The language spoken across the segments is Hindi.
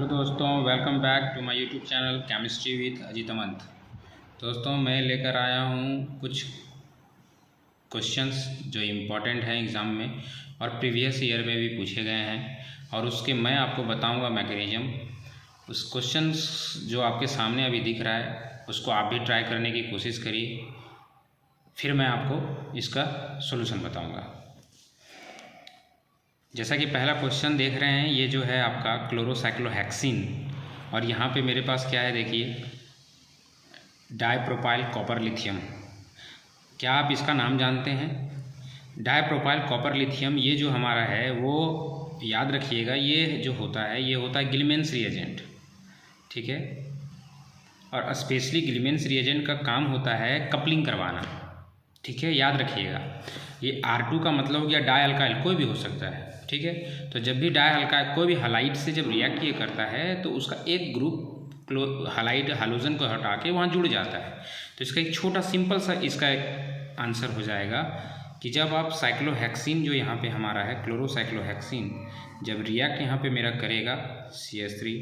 हेलो दोस्तों, welcome back to my YouTube channel chemistry with Ajit Amant. दोस्तों, मैं लेकर आया हूँ कुछ क्वेश्चंस जो इम्पोर्टेंट हैं एग्ज़ाम में और प्रीवियस ईयर में भी पूछे गए हैं, और उसके मैं आपको बताऊँगा मैकेनिज़्म। उस क्वेश्चंस जो आपके सामने अभी दिख रहा है उसको आप भी ट्राई करने की कोशिश करिए, फिर मैं आपको इसका सोल्यूशन बताऊँगा। जैसा कि पहला क्वेश्चन देख रहे हैं, ये जो है आपका क्लोरोसाइक्लोहेक्सिन, और यहाँ पे मेरे पास क्या है देखिए, डाइप्रोपाइल कॉपर लिथियम। क्या आप इसका नाम जानते हैं? डाइप्रोपाइल कॉपर लिथियम ये जो हमारा है वो याद रखिएगा, ये जो होता है ये होता है गिलमेंस रिएजेंट, ठीक है। और स्पेशली गिलमेंस रिएजेंट का काम होता है कपलिंग करवाना, ठीक है, याद रखिएगा। ये R2 का मतलब हो गया डाई अल्काइल, कोई भी हो सकता है, ठीक है। तो जब भी डाई अल्काइल कोई भी हलाइड से जब रिएक्ट ये करता है तो उसका एक ग्रुप हलाइड हाइड्रोजन को हटा के वहाँ जुड़ जाता है। तो इसका एक छोटा सिंपल सा इसका आंसर हो जाएगा कि जब आप साइक्लोहेक्सिन जो यहाँ पे हमारा है क्लोरोसाइक्लोहेक्सिन, जब रिएक्ट यहाँ पे मेरा करेगा CH3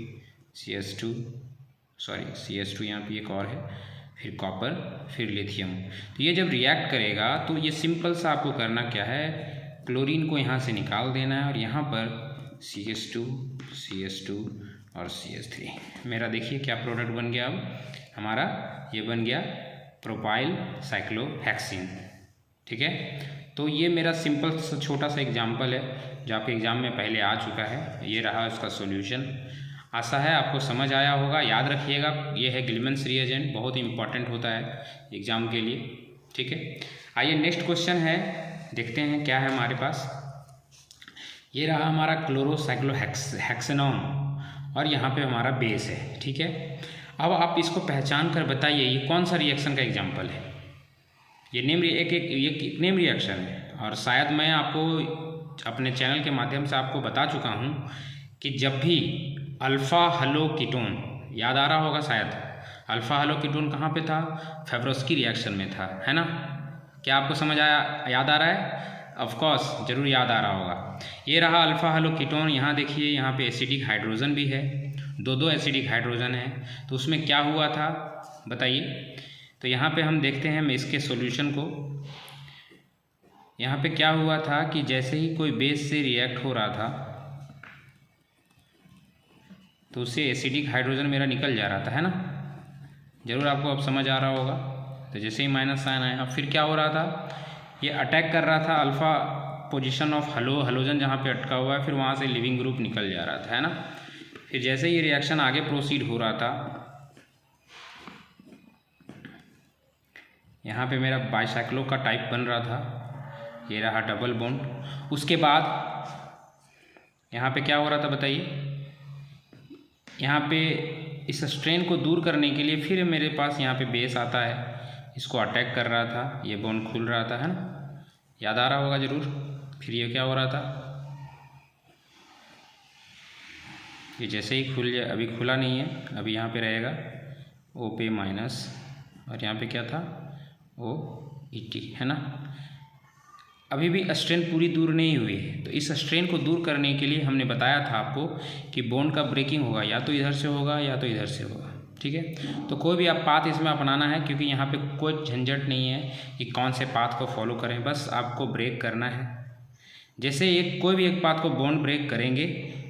CH2 यहाँ पे एक और है, फिर कॉपर, फिर लिथियम, तो ये जब रिएक्ट करेगा तो ये सिंपल सा आपको करना क्या है, क्लोरीन को यहाँ से निकाल देना है और यहाँ पर CH2 और CH3। मेरा देखिए क्या प्रोडक्ट बन गया, अब हमारा ये बन गया प्रोपाइल साइक्लोहेक्सिन, ठीक है। तो ये मेरा सिंपल सा छोटा सा एग्जाम्पल है जो आपके एग्ज़ाम में पहले आ चुका है। ये रहा उसका सॉल्यूशन। आशा है आपको समझ आया होगा। याद रखिएगा, ये है गिलमेंस रिएजेंट, बहुत इंपॉर्टेंट होता है एग्ज़ाम के लिए, ठीक है। आइए नेक्स्ट क्वेश्चन है, देखते हैं क्या है हमारे पास। ये रहा हमारा क्लोरोसाइक्लोहेक्सेनॉन और यहाँ पे हमारा बेस है, ठीक है। अब आप इसको पहचान कर बताइए ये कौन सा रिएक्शन का एग्जाम्पल है। ये नेम रिएक्शन है, और शायद मैं आपको अपने चैनल के माध्यम से आपको बता चुका हूँ कि जब भी अल्फ़ा हलो कीटोन, याद आ रहा होगा शायद, अल्फ़ा हलो कीटोन कहाँ पे था, फेब्रोस्की रिएक्शन में था, है ना। क्या आपको समझ आया, याद आ रहा है? ऑफ कोर्स ज़रूर याद आ रहा होगा। ये रहा अल्फ़ा हलो कीटोन। यहाँ देखिए, यहाँ पे एसिडिक हाइड्रोजन भी है, दो एसिडिक हाइड्रोजन है। तो उसमें क्या हुआ था बताइए। तो यहाँ पे हम देखते हैं इसके सॉल्यूशन को। यहाँ पे क्या हुआ था कि जैसे ही कोई बेस से रिएक्ट हो रहा था तो उससे एसिडिक हाइड्रोजन मेरा निकल जा रहा था, है ना। ज़रूर आपको अब समझ आ रहा होगा। तो जैसे ही माइनस साइन आया, फिर क्या हो रहा था, ये अटैक कर रहा था अल्फ़ा पोजीशन ऑफ हलोजन जहाँ पे अटका हुआ है, फिर वहाँ से लिविंग ग्रुप निकल जा रहा था, है ना। फिर जैसे ये रिएक्शन आगे प्रोसीड हो रहा था, यहाँ पे मेरा बाइसाइक्लो का टाइप बन रहा था, ये रहा डबल बॉन्ड। उसके बाद यहाँ पे क्या हो रहा था बताइए, यहाँ पे इस स्ट्रेन को दूर करने के लिए फिर मेरे पास यहाँ पे बेस आता है, इसको अटैक कर रहा था, ये बॉन्ड खुल रहा था, है ना, याद आ रहा होगा ज़रूर। फिर ये क्या हो रहा था, ये जैसे ही खुल जाए, अभी खुला नहीं है, अभी यहाँ पे रहेगा O पे माइनस, और यहाँ पे क्या था OET, है ना। अभी भी स्ट्रेन पूरी दूर नहीं हुई है, तो इस स्ट्रेन को दूर करने के लिए हमने बताया था आपको कि बॉन्ड का ब्रेकिंग होगा, या तो इधर से होगा या तो इधर से होगा, ठीक है। तो कोई भी आप पाथ इसमें अपनाना है, क्योंकि यहाँ पे कोई झंझट नहीं है कि कौन से पाथ को फॉलो करें, बस आपको ब्रेक करना है। जैसे कोई भी एक पाथ को बॉन्ड ब्रेक करेंगे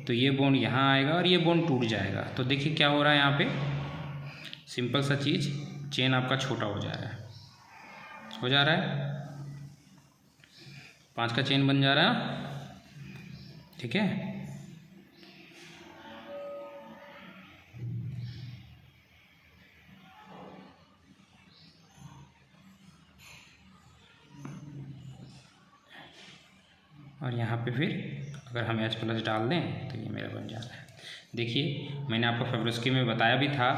तो ये बॉन्ड यहाँ आएगा और ये बॉन्ड टूट जाएगा। तो देखिए क्या हो रहा है, यहाँ पे सिंपल सा चीज़, चेन आपका छोटा हो जा रहा है, 5 का चेन बन जा रहा है, ठीक है। और यहाँ पे फिर अगर हम H+ डाल दें तो ये मेरा बन जाता है। देखिए, मैंने आपको फेब्रोस्की में बताया भी था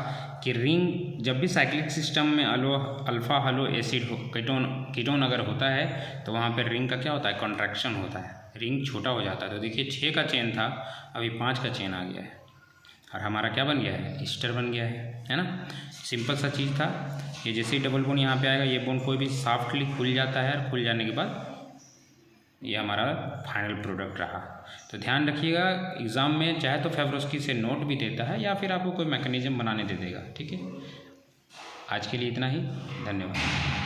कि रिंग जब भी साइक्लिक सिस्टम में अल्फ़ा हलो एसिड कीटोन अगर होता है तो वहाँ पर रिंग का क्या होता है, कॉन्ट्रैक्शन होता है, रिंग छोटा हो जाता है। तो देखिए 6 का चेन था, अभी 5 का चेन आ गया है, और हमारा क्या बन गया है, ईस्टर बन गया है ना। सिंपल सा चीज़ था। ये जैसे ही डबल बॉन्ड यहाँ पे आएगा, ये बॉन्ड कोई भी सॉफ्टली खुल जाता है, और खुल जाने के बाद ये हमारा फाइनल प्रोडक्ट रहा। तो ध्यान रखिएगा, एग्ज़ाम में चाहे तो फेब्रोस्की से नोट भी देता है या फिर आपको कोई मैकेनिज़्म बनाने दे देगा। ठीक है, आज के लिए इतना ही, धन्यवाद।